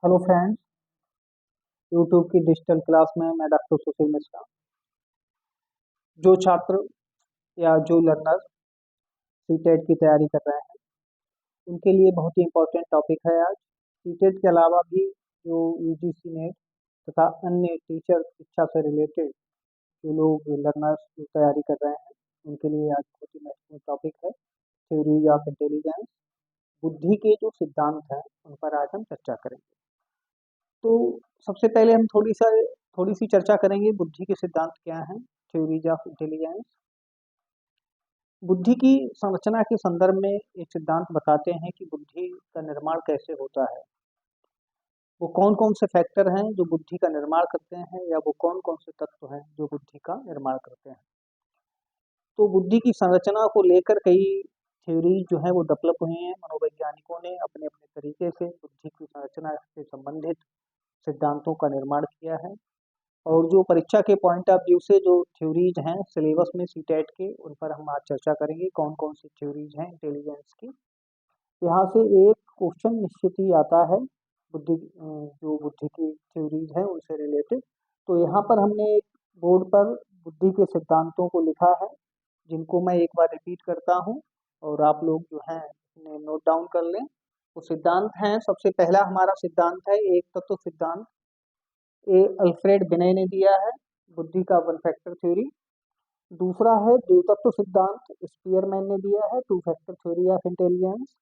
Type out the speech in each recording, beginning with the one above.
Hello friends. YouTube की digital class में मैं डॉक्टर सुशील मिश्रा। जो छात्र या जो लर्नर सीटेट की तैयारी कर रहे हैं उनके लिए बहुत ही इम्पोर्टेंट टॉपिक है आज। सीटेट के अलावा भी जो यूजीसी नेट तथा अन्य टीचर शिक्षा से रिलेटेड जो लोग लर्नर्स जो तैयारी कर रहे हैं उनके लिए आज बहुत ही महत्वपूर्ण टॉपिक है थ्योरीज ऑफ इंटेलिजेंस। बुद्धि के जो सिद्धांत हैं उन पर आज हम चर्चा करेंगे। तो सबसे पहले हम थोड़ी सी चर्चा करेंगे बुद्धि के सिद्धांत क्या हैं, थ्योरीज ऑफ इंटेलिजेंस। बुद्धि की संरचना के संदर्भ में एक सिद्धांत बताते हैं कि बुद्धि का निर्माण कैसे होता है। वो कौन कौन से फैक्टर हैं जो बुद्धि का निर्माण करते हैं, या वो कौन कौन से तत्व हैं जो बुद्धि का निर्माण करते हैं। तो बुद्धि की संरचना को लेकर कई थ्योरी जो है वो डेवलप हुई हैं। मनोवैज्ञानिकों ने अपने अपने तरीके से बुद्धि की संरचना से संबंधित सिद्धांतों का निर्माण किया है। और जो परीक्षा के पॉइंट ऑफ व्यू से जो थ्योरीज हैं सिलेबस में सीटेट के, उन पर हम आज चर्चा करेंगे कौन कौन सी थ्योरीज हैं इंटेलिजेंस की। यहाँ से एक क्वेश्चन निश्चित ही आता है जो बुद्धि की थ्योरीज हैं उनसे रिलेटेड। तो यहाँ पर हमने एक बोर्ड पर बुद्धि के सिद्धांतों को लिखा है, जिनको मैं एक बार रिपीट करता हूँ और आप लोग जो हैं नोट डाउन कर लें। वो सिद्धांत हैं, सबसे पहला हमारा सिद्धांत है एक तत्व सिद्धांत। ये अल्फ्रेड बिनय ने दिया है, बुद्धि का वन फैक्टर थ्योरी। दूसरा है द्वितत्व सिद्धांत, स्पीयरमैन ने दिया है, two factor theory of intelligence.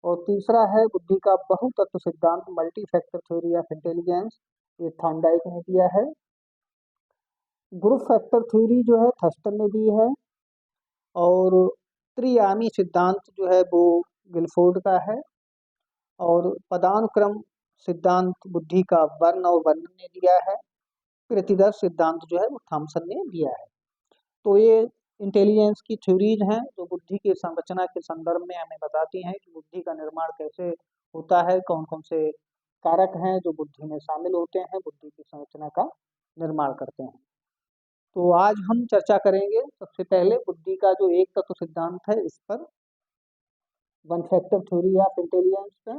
और तीसरा है बुद्धि का बहुतत्व सिद्धांत, multi factor theory of intelligence, ये थॉर्नडाइक ने दिया है। ग्रुप फैक्टर थ्योरी जो है थर्स्टन ने दी है। और त्रिआयामी सिद्धांत जो है वो गिलफोर्ड का है। और पदानुक्रम सिद्धांत बुद्धि का वर्ण और वर्णन ने दिया है। प्रतिदर्श सिद्धांत जो है वो थॉमसन ने दिया है। तो ये इंटेलिजेंस की थ्योरीज हैं जो बुद्धि की संरचना के संदर्भ में हमें बताती हैं कि बुद्धि का निर्माण कैसे होता है, कौन कौन से कारक हैं जो बुद्धि में शामिल होते हैं, बुद्धि की संरचना का निर्माण करते हैं। तो आज हम चर्चा करेंगे सबसे पहले बुद्धि का जो एक तत्व सिद्धांत है इस पर, one factor theory of intelligence पे,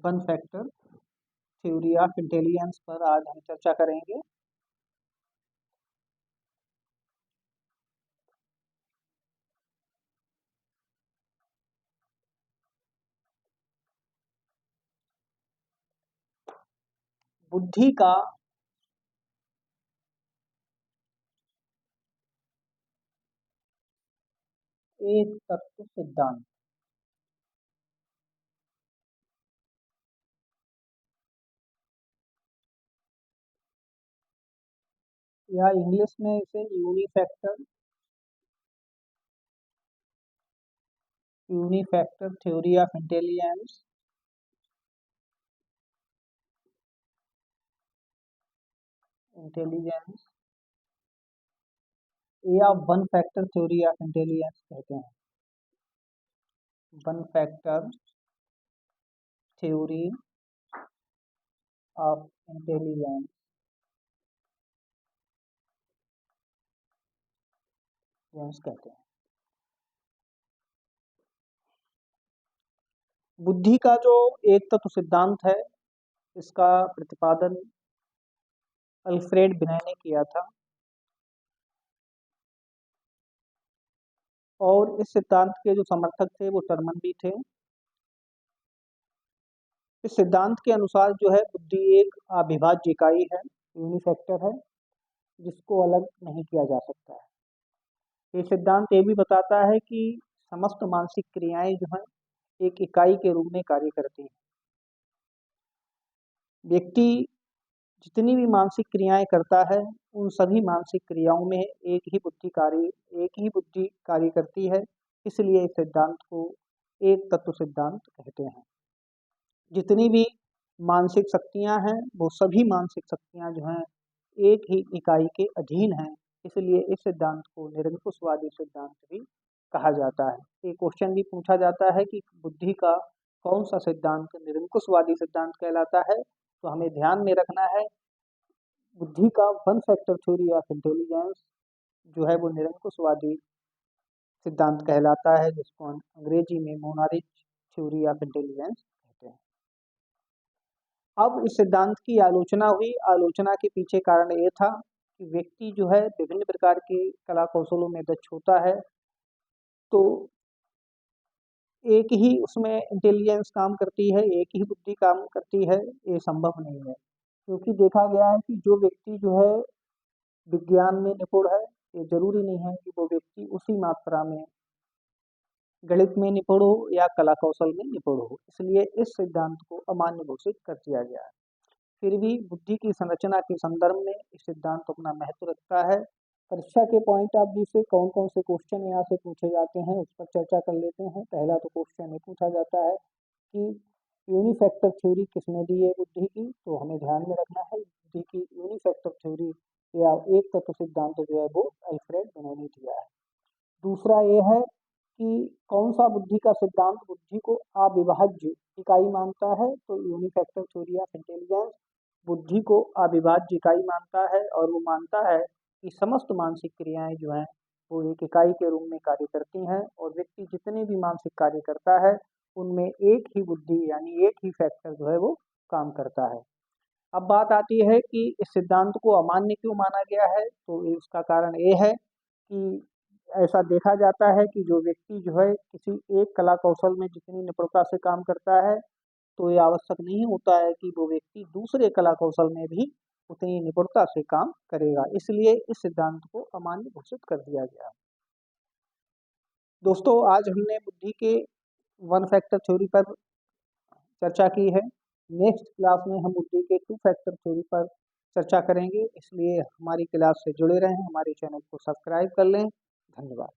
one factor theory of intelligence पर आज हम चर्चा करेंगे। बुद्धि का एक तत्व सिद्धांत, या इंग्लिश में इसे यूनिफैक्टर थ्योरी ऑफ इंटेलिजेंस इंटेलिजेंस या one factor theory of intelligence कहते हैं। One factor theory of intelligence कहते हैं। बुद्धि का जो एक तत्व सिद्धांत है इसका प्रतिपादन अल्फ्रेड बिनय ने किया था। और इस सिद्धांत के जो समर्थक थे वो जर्मन भी थे। इस सिद्धांत के अनुसार जो है बुद्धि एक अविभाज्य इकाई है, यूनिफैक्टर है, जिसको अलग नहीं किया जा सकता है। ये सिद्धांत ये भी बताता है कि समस्त मानसिक क्रियाएं जो हैं एक इकाई के रूप में कार्य करती हैं। व्यक्ति जितनी भी मानसिक क्रियाएं करता है उन सभी मानसिक क्रियाओं में एक ही बुद्धि कार्य करती है। इसलिए इस सिद्धांत को एक तत्व सिद्धांत कहते हैं। जितनी भी मानसिक शक्तियां हैं वो सभी मानसिक शक्तियां जो हैं एक ही इकाई के अधीन हैं। इसलिए इस सिद्धांत को निरंकुशवादी सिद्धांत भी कहा जाता है। एक क्वेश्चन भी पूछा जाता है कि बुद्धि का कौन सा सिद्धांत निरंकुशवादी सिद्धांत कहलाता है, तो हमें ध्यान में रखना है बुद्धि का one factor theory of intelligence जो है वो निरंकुशवादी सिद्धांत कहलाता है, जिसको अंग्रेजी में मोनारिक थ्योरी ऑफ इंटेलिजेंस कहते हैं। अब इस सिद्धांत की आलोचना हुई। आलोचना के पीछे कारण ये था कि व्यक्ति जो है विभिन्न प्रकार के कला कौशलों में दक्ष होता है, तो एक ही उसमें इंटेलिजेंस काम करती है, एक ही बुद्धि काम करती है, ये संभव नहीं है। क्योंकि देखा गया है कि जो व्यक्ति जो है विज्ञान में निपुण है, ये जरूरी नहीं है कि वो व्यक्ति उसी मात्रा में गणित में निपुण हो या कला कौशल में निपुण हो। इसलिए इस सिद्धांत को अमान्य घोषित कर दिया गया है। फिर भी बुद्धि की संरचना के संदर्भ में इस सिद्धांत अपना महत्व रखता है। परीक्षा के पॉइंट ऑफ व्यू से कौन कौन से क्वेश्चन यहाँ से पूछे जाते हैं, उस पर चर्चा कर लेते हैं। पहला तो क्वेश्चन ये पूछा जाता है कि यूनिफैक्टर थ्योरी किसने दी है बुद्धि की, तो हमें ध्यान में रखना है बुद्धि की यूनिफैक्टर थ्योरी या एक तत्व सिद्धांत जो है वो अल्फ्रेड बिनेट ने दिया है। दूसरा ये है कि कौन सा बुद्धि का सिद्धांत बुद्धि को अविभाज्य इकाई मानता है, तो यूनिफैक्टर थ्योरी ऑफ इंटेलिजेंस बुद्धि को अविभाज्य इकाई मानता है और वो मानता है कि समस्त मानसिक क्रियाएं जो हैं वो एक इकाई के रूप में कार्य करती हैं और व्यक्ति जितने भी मानसिक कार्य करता है उनमें एक ही बुद्धि यानी एक ही फैक्टर जो है वो काम करता है। अब बात आती है कि इस सिद्धांत को अमान्य क्यों माना गया है, तो इसका कारण ये है कि ऐसा देखा जाता है कि जो व्यक्ति जो है किसी एक कला कौशल में जितनी निपुणता से काम करता है, तो ये आवश्यक नहीं होता है कि वो व्यक्ति दूसरे कला कौशल में भी उतनी निपुणता से काम करेगा। इसलिए इस सिद्धांत को अमान्य घोषित कर दिया गया। दोस्तों, आज हमने बुद्धि के वन फैक्टर थ्योरी पर चर्चा की है। नेक्स्ट क्लास में हम बुद्धि के टू फैक्टर थ्योरी पर चर्चा करेंगे। इसलिए हमारी क्लास से जुड़े रहें, हमारे चैनल को सब्सक्राइब कर लें। धन्यवाद।